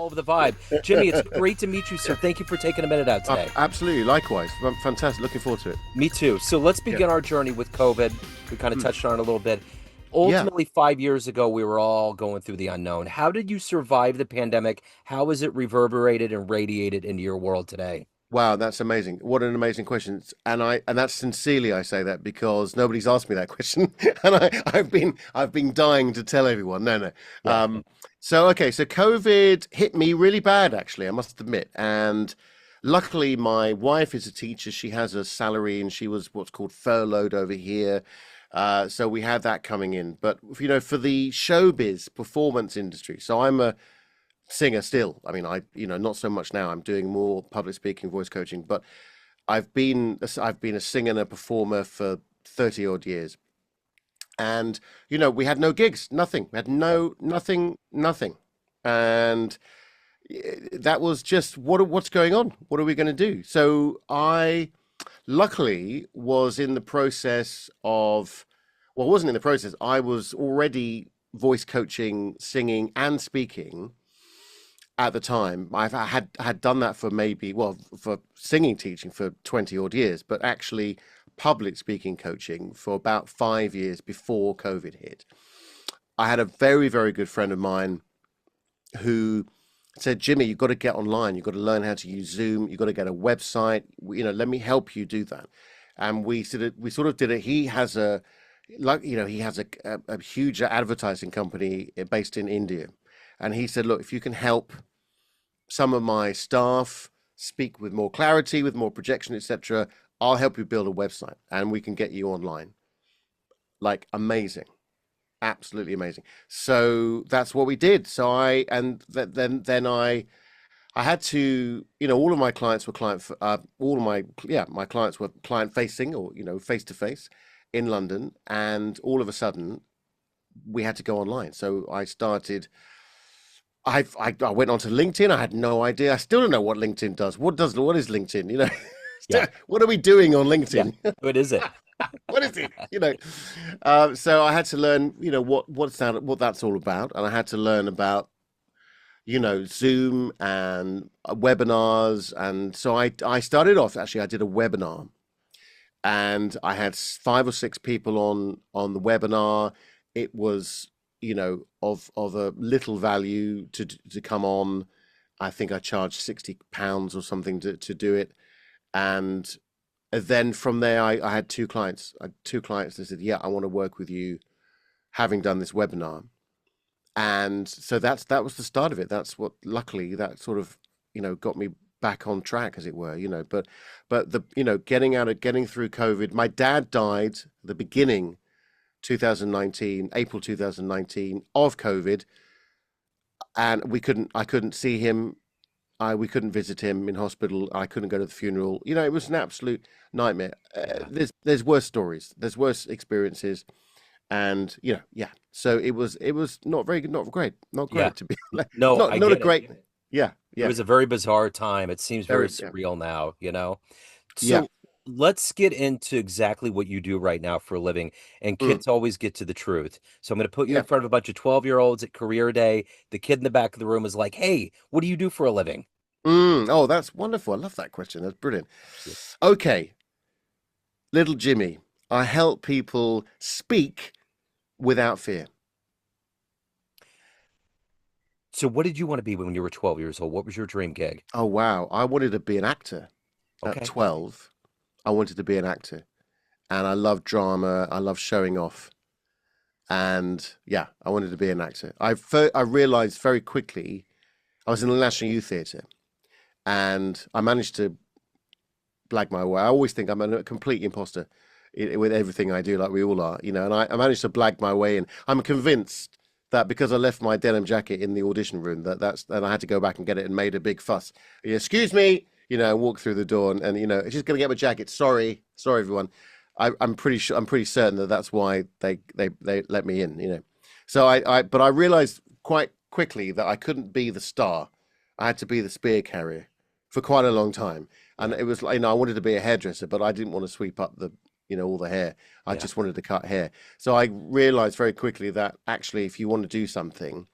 all over the vibe. Jimmy, it's great to meet you, sir. Thank you for taking a minute out today. Absolutely, likewise. Fantastic. Looking forward to it. Me too. So let's Yeah. begin our journey with COVID. We kind of Mm. touched on it a little bit. Yeah. Ultimately, 5 years ago, we were all going through the unknown. How did you survive the pandemic? How has it reverberated and radiated into your world today? Wow, that's amazing. What an amazing question. And that's sincerely I say that because nobody's asked me that question. And I've been dying to tell everyone. No, no. Yeah. So COVID hit me really bad actually, I must admit. And luckily my wife is a teacher. She has a salary and she was what's called furloughed over here. So we had that coming in. But for the showbiz performance industry, so I'm a singer still. I mean, not so much now. I'm doing more public speaking, voice coaching, but I've been a singer and a performer for 30 odd years. And we had no gigs, nothing. We had no nothing, nothing. And that was just what's going on? What are we going to do? So I luckily was in the process of, well, I wasn't in the process. I was already voice coaching, singing and speaking at the time. I had done that for maybe, well, for singing teaching for 20 odd years, but actually public speaking coaching for about 5 years before COVID hit. I had a very, very good friend of mine who said, Jimmy, you've got to get online. You've got to learn how to use Zoom. You've got to get a website. Let me help you do that. And we sort of did it. He has a huge advertising company based in India. And he said, look, if you can help some of my staff speak with more clarity, with more projection, etc., I'll help you build a website and we can get you online. Like amazing, absolutely amazing. So that's what we did. So I had to, all of my clients were all of my clients were client facing or face to face in London, and all of a sudden we had to go online. So I went onto LinkedIn. I had no idea. I still don't know what LinkedIn does. What is LinkedIn? Yeah. What are we doing on Yeah. LinkedIn? What is it? What is it? So I had to learn, what that's all about, and I had to learn about, Zoom and webinars, and so I started off. Actually, I did a webinar, and I had 5 or 6 people on the webinar. It was, of a little value to come on. I think I charged £60 or something to do it, and then from there, I had two clients. Two clients that said, "Yeah, I want to work with you," having done this webinar, and so that was the start of it. That's what, luckily, that sort of got me back on track, as it were. But the getting through COVID. My dad died at the beginning 2019, April 2019, of COVID, and I couldn't see him. We couldn't visit him in hospital. I couldn't go to the funeral. It was an absolute nightmare. Yeah. There's worse stories. There's worse experiences, and yeah. So it was not very good, not great, not Yeah. great to be No, I not a get it. great. Yeah, It yeah, was a very bizarre time. It seems very very, yeah, surreal now. yeah. So let's get into exactly what you do right now for a living. And Mm, kids always get to the truth. So I'm going to put you in yeah. front of a bunch of 12-year-olds at career day. The kid in the back of the room is like, hey, what do you do for a living? Oh, that's wonderful. I love that question. That's brilliant. Okay, little Jimmy, I help people speak without fear. So what did you want to be when you were 12 years old? What was your dream gig? Oh wow, I wanted to be an actor at Okay. 12. I wanted to be an actor, and I love drama. I love showing off, and yeah, I wanted to be an actor. I realized very quickly I was in the National Youth Theatre, and I managed to blag my way. I always think I'm a complete imposter with everything I do, like we all are, And I managed to blag my way in. I'm convinced that because I left my denim jacket in the audition room, and I had to go back and get it and made a big fuss. Excuse me, and walk through the door and just gonna get my jacket. Sorry, everyone. I'm pretty sure, I'm pretty certain that that's why they let me in. So but I realized quite quickly that I couldn't be the star. I had to be the spear carrier for quite a long time. And Yeah. it was like, I wanted to be a hairdresser, but I didn't want to sweep up all the hair. I Yeah. just wanted to cut hair. So I realized very quickly that actually, if you want to do something,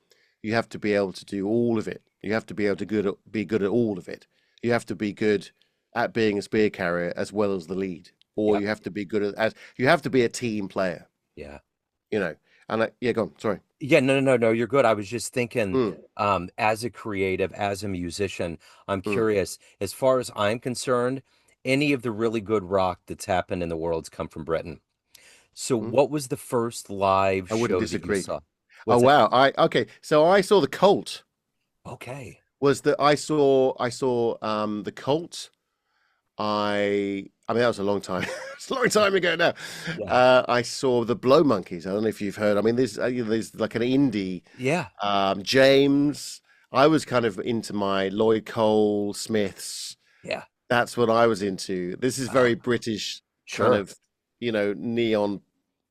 you have to be able to do all of it. You have to be able to be good at all of it. You have to be good at being a spear carrier as well as the lead, or Yep. you have to be good at as you have to be a team player. Yeah. You know, and yeah, go on. Sorry. Yeah, no. You're good. I was just thinking, Mm, as a creative, as a musician, I'm mm, curious, as far as I'm concerned, any of the really good rock that's happened in the world's come from Britain. So mm. what was the first live I wouldn't show that you disagree. saw? Oh What's that? wow. I okay. So I saw the Cult. Okay. Was that I saw the Cult. I mean that was a long time. It's a long Yeah. time ago now. Yeah. I saw the Blow Monkeys. I don't know if you've heard. I mean, there's like an indie Yeah. James. I was kind of into my Lloyd Cole Smiths. Yeah. That's what I was into. This is Uh, very British kind sure. of, neon,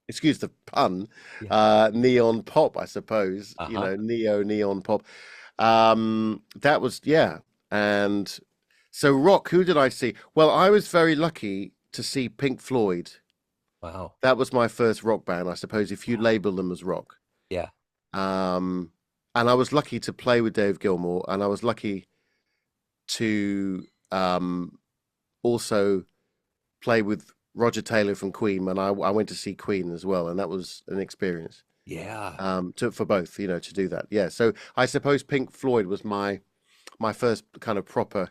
excuse the pun, Yeah. neon pop, I suppose, Uh-huh. neon pop. That was, yeah. And so rock, who did I see? Well, I was very lucky to see Pink Floyd. Wow. That was my first rock band, I suppose, if you Wow. label them as rock. Yeah. Um, and I was lucky to play with Dave Gilmour, and I was lucky to also play with Roger Taylor from Queen, and I went to see Queen as well, and that was an experience. Yeah. For both, to do that. Yeah, so I suppose Pink Floyd was my first kind of proper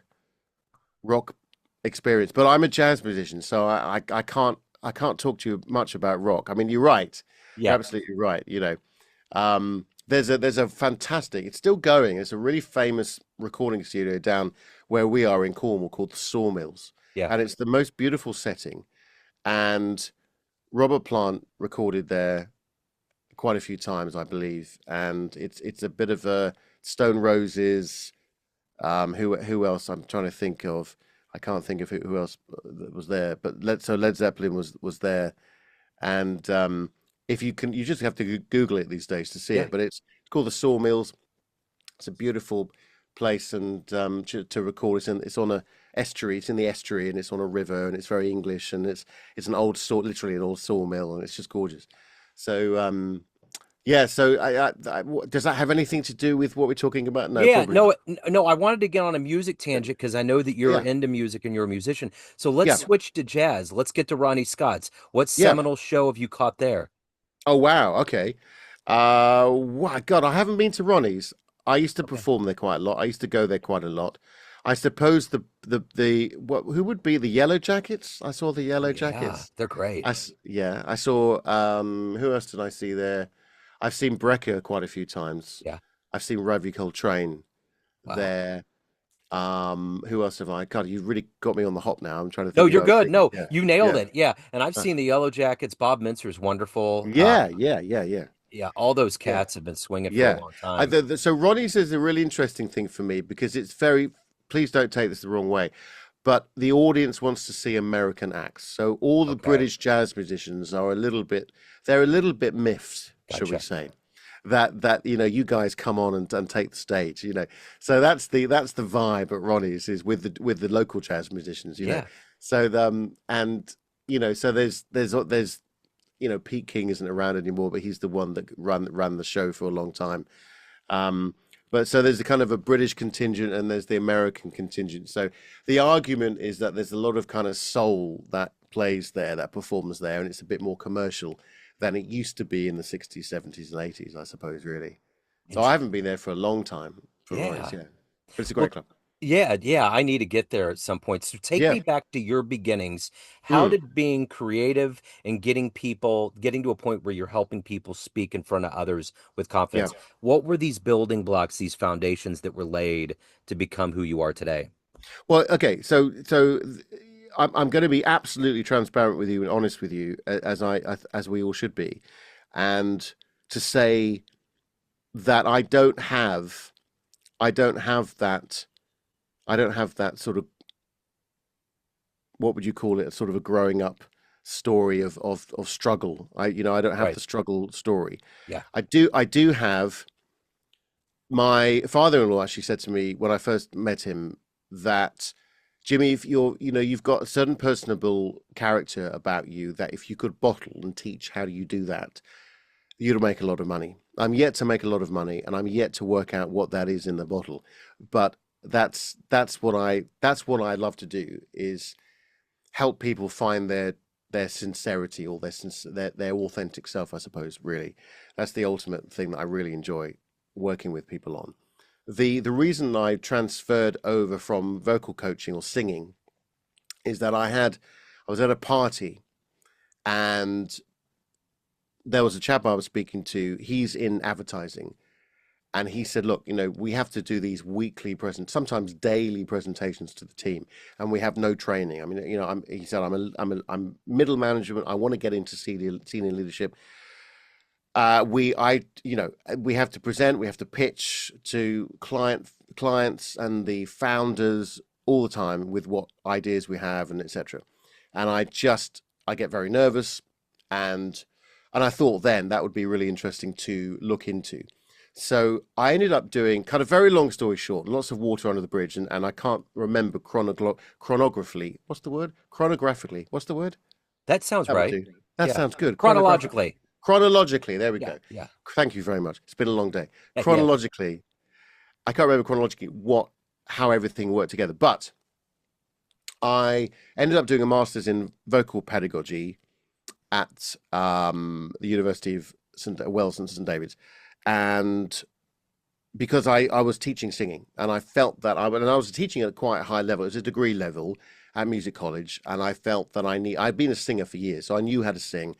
rock experience. But I'm a jazz musician, so I can't talk to you much about rock. I mean, you're right. You're Yeah. absolutely right. There's a fantastic. It's still going. It's a really famous recording studio down where we are in Cornwall called the Sawmills, Yeah. and it's the most beautiful setting. And Robert Plant recorded there quite a few times, I believe, and it's a bit of a Stone Roses. Who else? I'm trying to think of. I can't think of who else was there, but Led Zeppelin was there, and if you can, you just have to Google it these days to see Yeah. it. But it's called the Sawmills. It's a beautiful place, and to record. It's on a estuary. It's in the estuary, and it's on a river, and it's very English, and it's an old saw, literally an old sawmill, and it's just gorgeous. So yeah. So does that have anything to do with what we're talking about? No, Yeah, probably not. no, I wanted to get on a music tangent because I know that you're Yeah, into music and you're a musician. So let's yeah, switch to jazz. Let's get to Ronnie Scott's. What yeah. seminal show have you caught there? Oh wow. Okay. God, I haven't been to Ronnie's. I used to Okay. perform there quite a lot. I used to go there quite a lot. I suppose the what who would be the Yellow Jackets? I saw the Yellow Yeah, Jackets. they're great. Yeah, I saw who else did I see there? I've seen Brecker quite a few times. Yeah. I've seen Ravi Coltrane Wow. there. Who else have I? God, you really got me on the hop now. I'm trying to No, think who you're I was good. thinking. No, Yeah, you nailed yeah. it. Yeah. And I've Uh, seen the Yellow Jackets. Bob Mintzer's wonderful. yeah. Yeah, all those Yeah. cats have been swinging for a Yeah. long time. So Ronnie's is a really interesting thing for me because it's very, please don't take this the wrong way, but the audience wants to see American acts. So all the Okay. British jazz musicians are they're a little bit miffed, shall we Gotcha. say, that you guys come on and take the stage. So that's the vibe at Ronnie's is with the local jazz musicians. Yeah. So and so there's Pete King isn't around anymore, but he's the one that ran the show for a long time. Um, but so there's a kind of a British contingent and there's the American contingent. So the argument is that there's a lot of kind of soul that plays there, that performs there, and it's a bit more commercial than it used to be in the 60s, 70s, and 80s, I suppose, really. So I haven't Interesting. been there for a long time for Ronnie's, Yeah. yeah. But it's a Well, great club. yeah, I need to get there at some point. So take Yeah. me back to your beginnings. How Mm, did being creative and getting to a point where you're helping people speak in front of others with yeah. confidence, what were these building blocks, these foundations that were laid to become who you are today? Well, okay, I'm going to be absolutely transparent with you and honest with you, as we all should be, and to say that I don't have that, I don't have that sort of, what would you call it, sort of a growing up story of struggle. I don't have Right. the struggle story. Yeah. I do have. My father-in-law actually said to me when I first met him that, Jimmy, if you've got a certain personable character about you that if you could bottle and teach how do you do that, you'll make a lot of money. I'm yet to make a lot of money, and I'm yet to work out what that is in the bottle. But that's what I love to do is help people find their sincerity or their authentic self, I suppose, really. That's the ultimate thing that I really enjoy working with people on. The reason I transferred over from vocal coaching or singing is that I was at a party, and there was a chap I was speaking to. He's in advertising, and he said, "Look, we have to do these weekly sometimes daily presentations to the team, and we have no training. I mean, he said, I'm middle management. I want to get into senior leadership. We have to present, we have to pitch to clients and the founders all the time with what ideas we have and etc. And I get very nervous, and I thought then that would be really interesting to look into. So I ended up doing, kind of very long story short, lots of water under the bridge, and I can't remember chronographically. What's the word? Chronographically. What's the word? That sounds That would right. do. That Yeah. sounds good. Chronologically. Chronologically, there we Yeah. go. Yeah. Thank you very much. It's been a long day. Yeah. Chronologically, I can't remember chronologically how everything worked together, but I ended up doing a master's in vocal pedagogy at the University of Wales and St David's, and because I was teaching singing, and I felt that and I was teaching at quite a high level. It was a degree level at music college, and I felt that I'd been a singer for years, so I knew how to sing.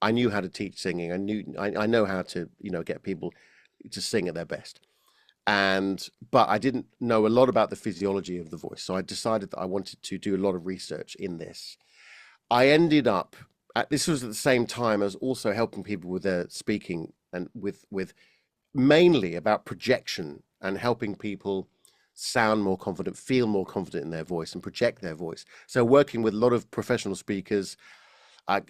I knew how to teach singing. I know how to get people to sing at their best. But I didn't know a lot about the physiology of the voice, so I decided that I wanted to do a lot of research in this. I ended up this was at the same time as also helping people with their speaking, and with mainly about projection and helping people sound more confident, feel more confident in their voice, and project their voice. So working with a lot of professional speakers, uh,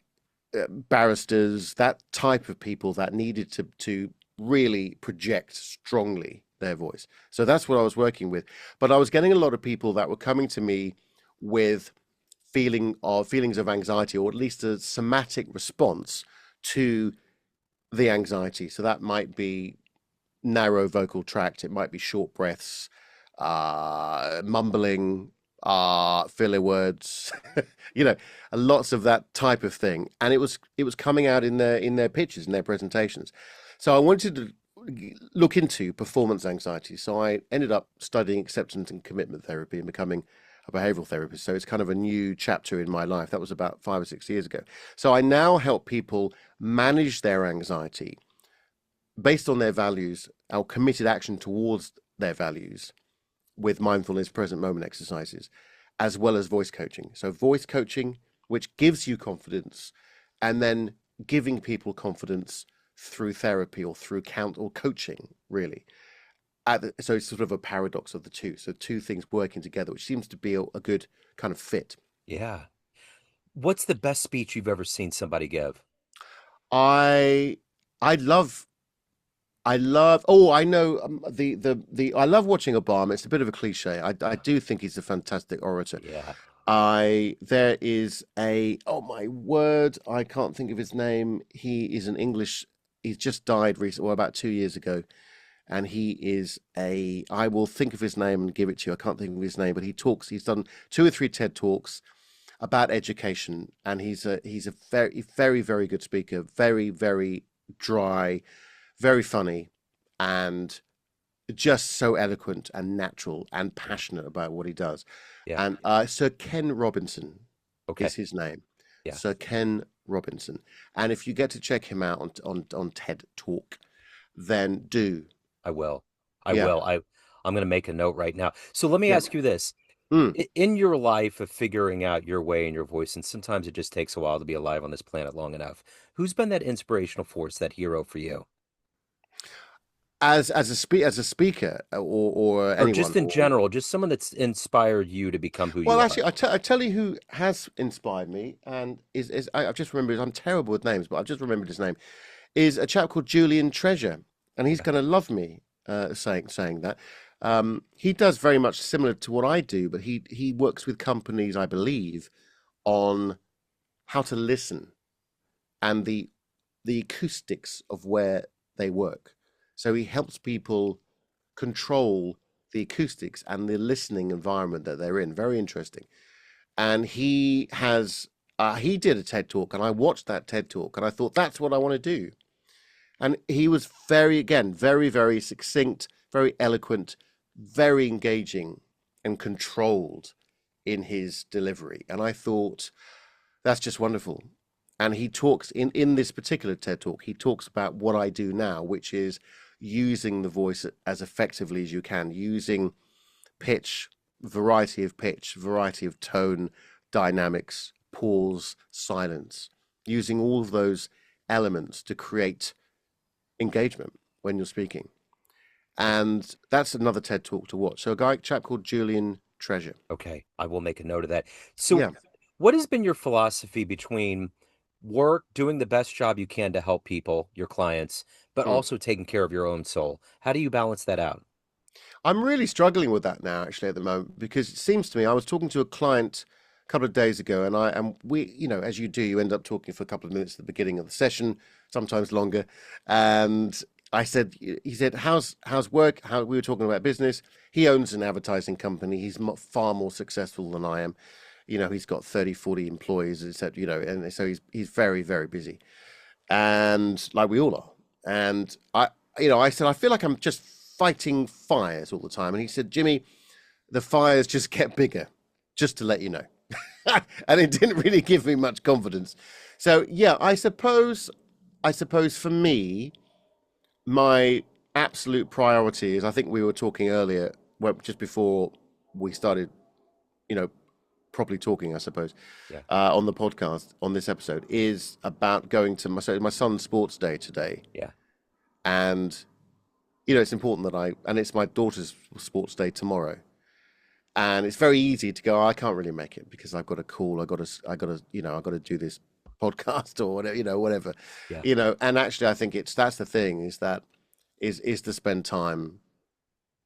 barristers, that type of people that needed to really project strongly their voice. So that's what I was working with. But I was getting a lot of people that were coming to me with feelings of anxiety, or at least a somatic response to the anxiety. So that might be narrow vocal tract, it might be short breaths, mumbling, filler words, you know, lots of that type of thing. And it was coming out in their pitches and their presentations. So I wanted to look into performance anxiety. So I ended up studying acceptance and commitment therapy and becoming a behavioral therapist. So it's kind of a new chapter in my life. That was about 5 or 6 years ago. So I now help people manage their anxiety based on their values, our committed action towards their values, with mindfulness, present moment exercises, as well as voice coaching. So, voice coaching, which gives you confidence, and then giving people confidence through therapy or through count or coaching, really. So, it's sort of a paradox of the two. So, two things working together, which seems to be a good kind of fit. Yeah. What's the best speech you've ever seen somebody give? I I love I love. Oh, I know the. I love watching Obama. It's a bit of a cliche. I do think he's a fantastic orator. Yeah. I there is a. Oh my word! I can't think of his name. He is an English. He's just died recently, well, about 2 years ago, and he is a. I will think of his name and give it to you. I can't think of his name, but he talks. He's done 2 or 3 TED talks about education, and he's a very good speaker. Very dry, very funny, and just so eloquent and natural and passionate about what he does. Yeah. And Sir Ken Robinson Okay. is his name. Yeah. Sir Ken Robinson. And if you get to check him out on TED Talk, then do. I will. I Yeah. will. I'm going to make a note right now. So let me Yeah. ask you this. Mm. In your life of figuring out your way and your voice, and sometimes it just takes a while to be alive on this planet long enough, who's been that inspirational force, that hero for you? As a speaker, or Or anyone, just in or general, just someone that's inspired you to become who well, you actually, are. I tell you who has inspired me, and I've just remembered. I'm terrible with names, but I've just remembered his name. Is a chap called Julian Treasure, and he's Yeah. going to love me saying that. He does very much similar to what I do, but he works with companies, I believe, on how to listen and the the acoustics of where they work. So he helps people control the acoustics and the listening environment that they're in. Very interesting. And he did a TED talk, and I watched that TED talk, and I thought that's what I want to do. And he was very, very succinct, very eloquent, very engaging, and controlled in his delivery. And I thought that's just wonderful. And he talks in this particular TED talk, he talks about what I do now, which is using the voice as effectively as you can, using pitch, variety of tone, dynamics, pause, silence, using all of those elements to create engagement when you're speaking. And that's another TED talk to watch. So chap called Julian Treasure. Okay, I will make a note of that. So, Yeah. what has been your philosophy between work, doing the best job you can to help people, your clients, but Mm. also taking care of your own soul? How do you balance that out? I'm really struggling with that now, actually, at the moment, because it seems to me I was talking to a client a couple of days ago, and we, as you do, you end up talking for a couple of minutes at the beginning of the session, sometimes longer. And he said, how's work? How we were talking about business. He owns an advertising company. He's far more successful than I am. He's got 30, 40 employees, etc. And so he's very, very busy, and like we all are. And I said, I feel like I'm just fighting fires all the time. And he said, Jimmy, the fires just get bigger, just to let you know. And it didn't really give me much confidence. So yeah, I suppose for me, my absolute priority is, I think we were talking earlier, well, just before we started, you know, properly talking, I suppose, Yeah, on the podcast on this episode, is about going to my son's sports day today. yeah, And it's important that and it's my daughter's sports day tomorrow. And it's very easy to go, "Oh, I can't really make it because I've got a call. I've got to do this podcast or whatever, whatever, yeah. And actually, I think that's the thing, is to spend time.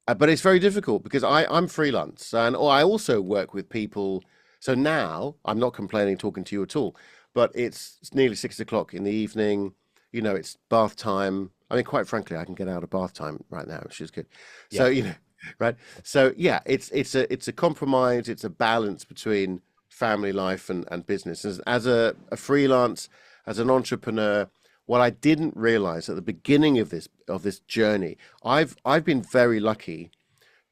But it's very difficult because I'm freelance, or I also work with people. So now I'm not complaining talking to you at all, but it's nearly 6 o'clock in the evening. It's bath time. I mean, quite frankly, I can get out of bath time right now, which is good. So, Yeah. right. So yeah, it's a compromise. It's a balance between family life and business. As a freelance, as an entrepreneur, what I didn't realize at the beginning of this journey, I've been very lucky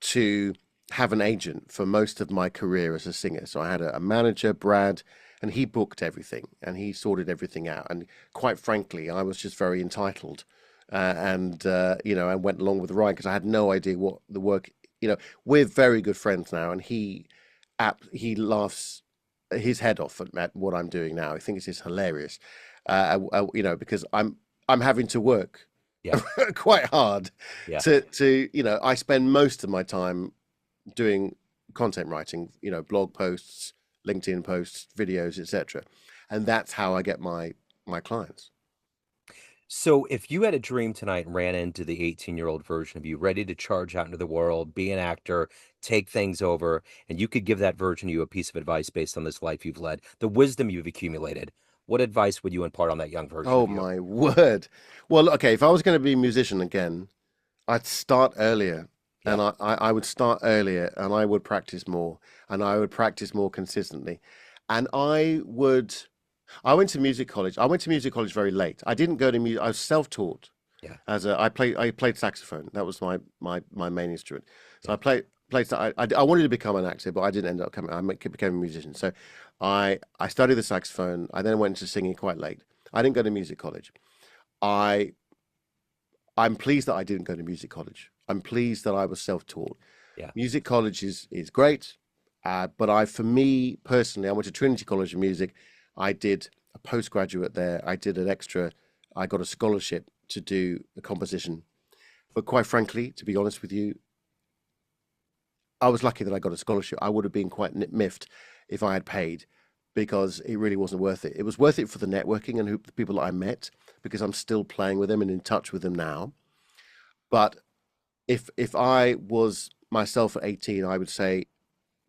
to have an agent for most of my career as a singer. So I had a manager, Brad, and he booked everything and he sorted everything out. And quite frankly, I was just very entitled, and went along with the ride because I had no idea what the work. We're very good friends now, and he laughs his head off at what I'm doing now. I think it's just hilarious, because I'm having to work Yeah, quite hard yeah. to I spend most of my time doing content writing, blog posts, LinkedIn posts, videos, etc. And that's how I get my clients. So if you had a dream tonight and ran into the 18-year-old version of you, ready to charge out into the world, be an actor, take things over, and you could give that version of you a piece of advice based on this life you've led, the wisdom you've accumulated, what advice would you impart on that young version Oh of you? my word. Well, okay, if I was going to be a musician again, I'd start earlier, and Yeah, I would start earlier, and I would practice more, and I would practice more consistently. And I went to music college. I went to music college very late. I didn't go to music. I was self-taught. yeah, I played saxophone. That was my main instrument. So yeah. I wanted to become an actor, but I didn't end up coming. Became a musician. So I studied the saxophone. I then went into singing quite late. I didn't go to music college. I I'm pleased that I didn't go to music college. I'm pleased that I was self-taught. Yeah. Music college is great, but for me personally, I went to Trinity College of Music. I did a postgraduate there. I did an extra. I got a scholarship to do a composition. But quite frankly, to be honest with you, I was lucky that I got a scholarship. I would have been quite miffed if I had paid, because it really wasn't worth it. It was worth it for the networking and the people that I met, because I'm still playing with them and in touch with them now. But if I was myself at 18, I would say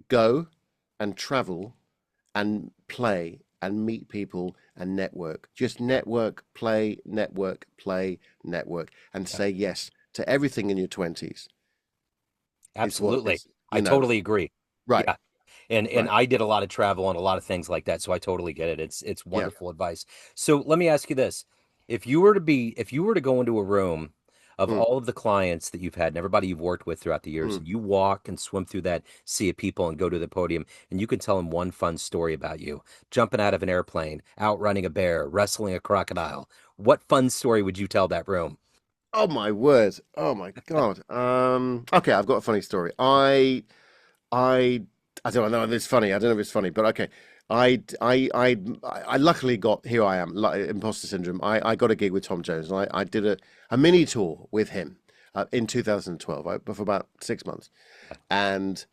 go and travel and play and meet people and network. Just Yeah, network, play, network, and yeah, say yes to everything in your 20s. It's what absolutely. it's, I totally agree. right, Yeah. And right. I did a lot of travel and a lot of things like that, so I totally get it. It's Yeah. wonderful advice. So let me ask you this. If you were to go into a room of Mm, all of the clients that you've had and everybody you've worked with throughout the years, mm. and you walk and swim through that sea of people and go to the podium, and you can tell them one fun story about you, jumping out of an airplane, outrunning a bear, wrestling a crocodile, what fun story would you tell that room? Oh my word. Oh my God. Okay, I've got a funny story. I I don't know if it's funny. I don't know if it's funny, but okay. I luckily got here. I am like imposter syndrome. I got a gig with Tom Jones, and I did a mini tour with him in 2012 for about 6 months, and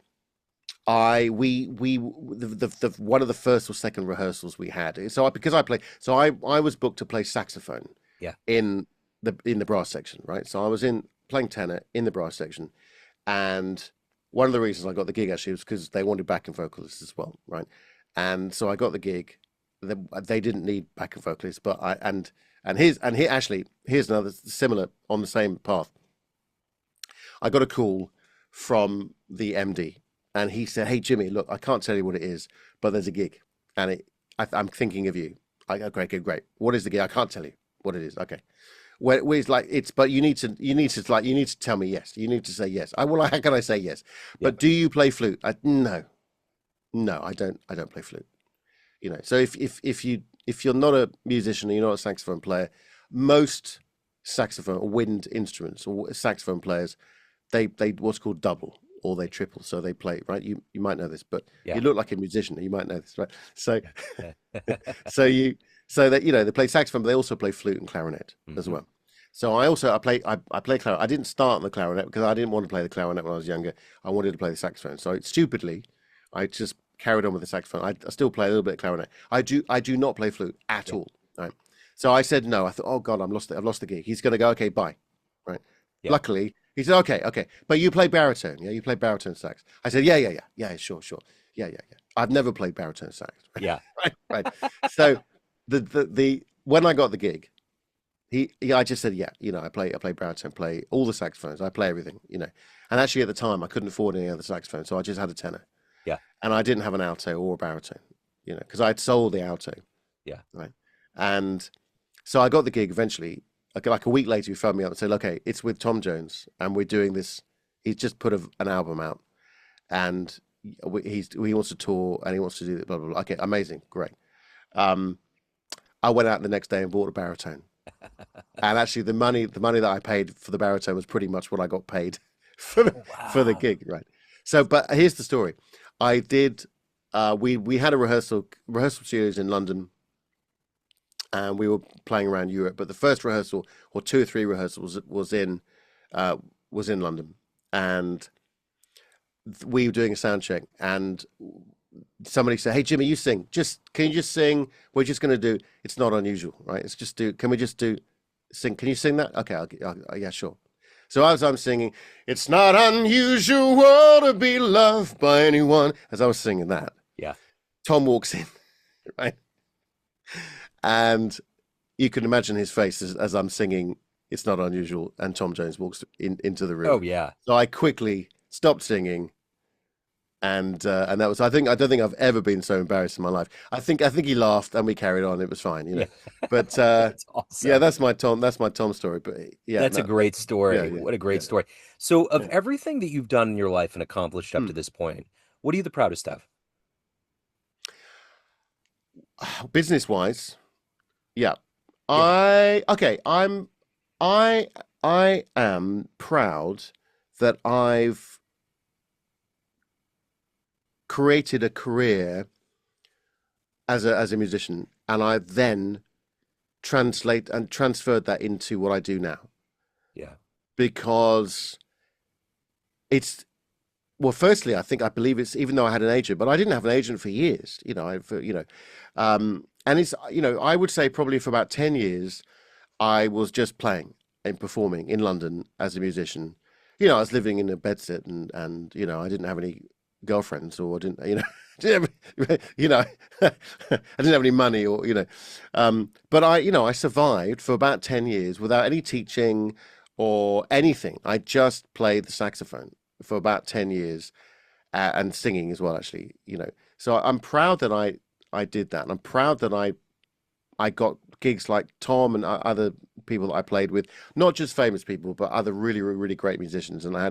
the one of the first or second rehearsals we had. So because I play, so I was booked to play saxophone Yeah. in the brass section, right? So I was in playing tenor in the brass section, and one of the reasons I got the gig actually was because they wanted backing vocalists as well, right? And so I got the gig. They didn't need backing vocalists, but here's another similar on the same path. I got a call from the MD, and he said, "Hey Jimmy, look, I can't tell you what it is, but there's a gig, and I'm thinking of you." I go, "Great, great, great. What is the gig? I can't tell you what it is." Okay, where it's like it's, but you need to tell me yes. You need to say yes. How can I say yes? But Yep. do you play flute? No, no, I don't play flute. So if you're not a musician and you're not a saxophone player, most saxophone or wind instruments or saxophone players, they what's called double or they triple, so they play, right. You might know this, but you Yeah. look like a musician, you might know this, right? So Yeah. so you so that they play saxophone, but they also play flute and clarinet as Hmm. well. So I play clarinet. I didn't start on the clarinet because I didn't want to play the clarinet when I was younger. I wanted to play the saxophone. So stupidly, I just carried on with the saxophone. I still play a little bit of clarinet. I do not play flute at Yeah. all. Right. So I said no. I thought, oh God, I've lost the gig. He's gonna go, okay, bye. Right. Yeah. Luckily, he said, okay, okay. But you play baritone, yeah? You play baritone sax. I said, yeah, yeah, yeah. Yeah, sure, sure. Yeah, yeah, yeah. I've never played baritone sax. Yeah. Right, right. So the when I got the gig, I just said, yeah, I play baritone, play all the saxophones, I play everything, And actually at the time I couldn't afford any other saxophone, so I just had a tenor. Yeah. And I didn't have an alto or a baritone, because I'd sold the alto, Yeah. right? And so I got the gig eventually. Like a week later, he phoned me up and said, "Okay, it's with Tom Jones, and we're doing this. He's just put an album out, and he wants to tour and he wants to do it. Blah blah blah. Okay, amazing, great." Um, I went out the next day and bought a baritone, and actually, the money that I paid for the baritone was pretty much what I got paid Oh, for the wow. gig, right? So, but here's the story. I did. We had a rehearsal studios in London, and we were playing around Europe. But the first rehearsal, or two or three rehearsals, uh, was in London, and we were doing a sound check, and somebody said, "Hey Jimmy, you sing. Can you just sing? We're just going to do. It's not unusual, right? It's just do. Can we just do sing? Can you sing that? Okay, yeah, sure." So as I'm singing, it's not unusual to be loved by anyone. As I was singing that, Yeah. Tom walks in, right, and you can imagine his face as I'm singing. It's not unusual, and Tom Jones walks into the room. Oh, yeah. So I quickly stopped singing, and that was. I don't think I've ever been so embarrassed in my life. I think he laughed, and we carried on. It was fine. Yeah. But That's yeah, awesome. that's my Tom story. But yeah, That's a no, great yeah, story. yeah, What a great yeah, story. So, of yeah. everything that you've done in your life and accomplished up to Hmm. this point, what are you the proudest of? Business wise, yeah. Yeah. I okay. I I am proud that I've created a career as a musician, and I then translate and transferred that into what I do now, Yeah. because it's well, firstly, I believe it's, even though I had an agent, but I didn't have an agent for years. And it's, I would say probably for about 10 years I was just playing and performing in London as a musician. I was living in a bedsit, and I didn't have any girlfriends, or I didn't. Didn't have, you know, I didn't have any money, or but I survived for about 10 years without any teaching or anything. I just played the saxophone for about 10 years, and singing as well, actually. So I'm proud that I did that, and I'm proud that I got gigs like Tom and other people that I played with, not just famous people, but other really, really, really great musicians. And I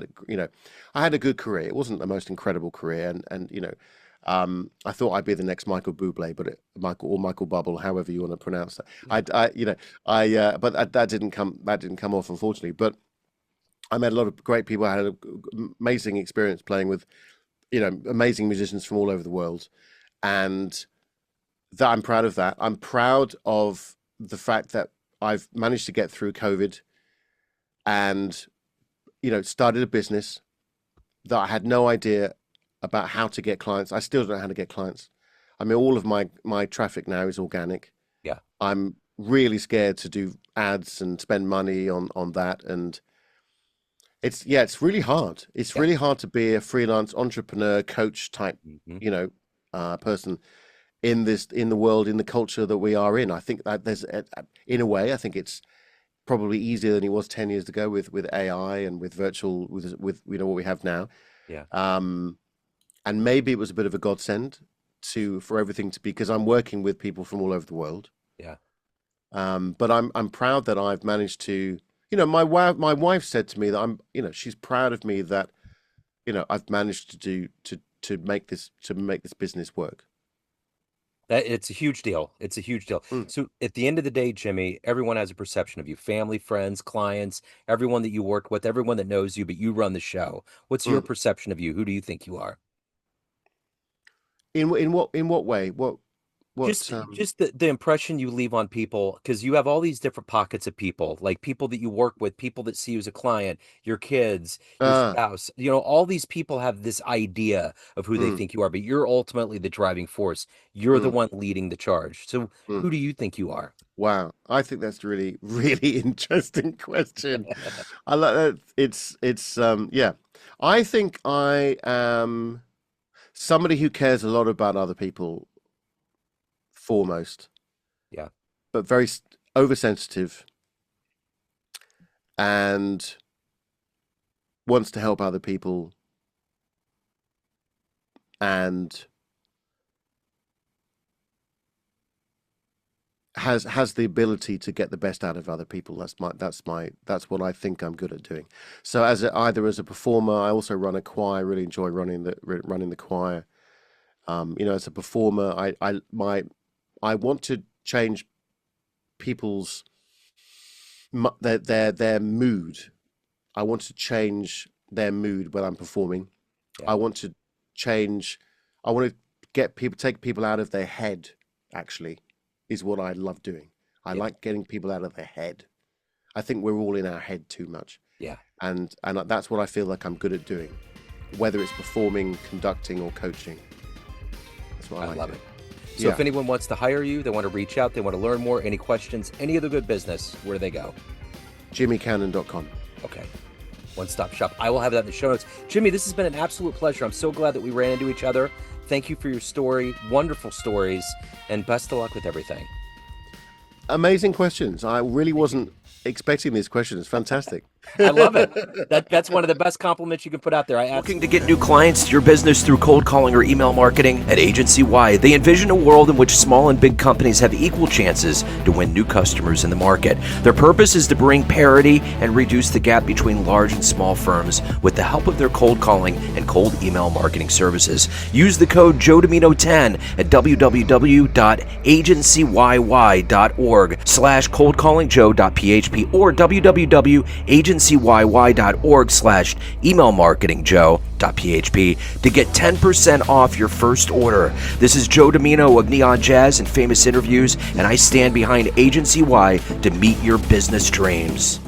had a good career. It wasn't the most incredible career, I thought I'd be the next Michael Bublé, but Michael Bubble, however you want to pronounce that. Yeah. But that didn't come. That didn't come off, unfortunately. But I met a lot of great people. I had an amazing experience playing with, amazing musicians from all over the world, and that I'm proud of that. I'm proud of the fact that I've managed to get through COVID and, started a business that I had no idea about how to get clients. I still don't know how to get clients. I mean, all of my traffic now is organic. Yeah. I'm really scared to do ads and spend money on that. And it's really hard. It's Yeah. really hard to be a freelance entrepreneur, coach type, Hmm. person in the world, in the culture that we are in. I think that in a way, I think it's probably easier than it was 10 years ago with AI and with virtual, with what we have now. Yeah. And maybe it was a bit of a godsend for everything to be, because I'm working with people from all over the world. Yeah. But I'm proud that I've managed to, my wife said to me that she's proud of me that, I've managed to make this business work. It's a huge deal. It's a huge deal. Mm, So at the end of the day, Jimmy, everyone has a perception of you, family, friends, clients, everyone that you work with, everyone that knows you, but you run the show. What's your mm. perception of you? Who do you think you are? In what way? What Just the impression you leave on people, because you have all these different pockets of people, like people that you work with, people that see you as a client, your kids, your ah spouse. All these people have this idea of who they mm, think you are, but you're ultimately the driving force. You're the mm, one leading the charge. So mm. who do you think you are? Wow, I think that's really really interesting question. I like that. Yeah. I think I am somebody who cares a lot about other people foremost, Yeah. but very oversensitive and wants to help other people, and has the ability to get the best out of other people. That's what I think I'm good at doing. So either as a performer, I also run a choir. I really enjoy running the choir. As a performer, I want to change people's their mood. I want to change their mood when I'm performing. Yeah. I want to change. I want to take people out of their head. Actually, is what I love doing. I Yeah. like getting people out of their head. I think we're all in our head too much, Yeah. and that's what I feel like I'm good at doing, whether it's performing, conducting, or coaching. That's what I I like love doing. it. So Yeah, if anyone wants to hire you, they want to reach out, they want to learn more, any questions, any other good business, where do they go? jimmycannon.com. Okay. One stop shop. I will have that in the show notes. Jimmy, this has been an absolute pleasure. I'm so glad that we ran into each other. Thank you for your story, wonderful stories, and best of luck with everything. Amazing questions. I really Thank you. wasn't expecting these questions. Fantastic. I love it. That's one of the best compliments you can put out there. Looking to get new clients to your business through cold calling or email marketing? At Agency Y, they envision a world in which small and big companies have equal chances to win new customers in the market. Their purpose is to bring parity and reduce the gap between large and small firms with the help of their cold calling and cold email marketing services. Use the code Joe Dimino 10 at www.agencyyyy.org/coldcallingjoe.php or www.agencyyyy.org/emailmarketingjoe.php to get 10% off your first order. This is Joe Dimino of Neon Jazz and Famous Interviews, and I stand behind Agency Y to meet your business dreams.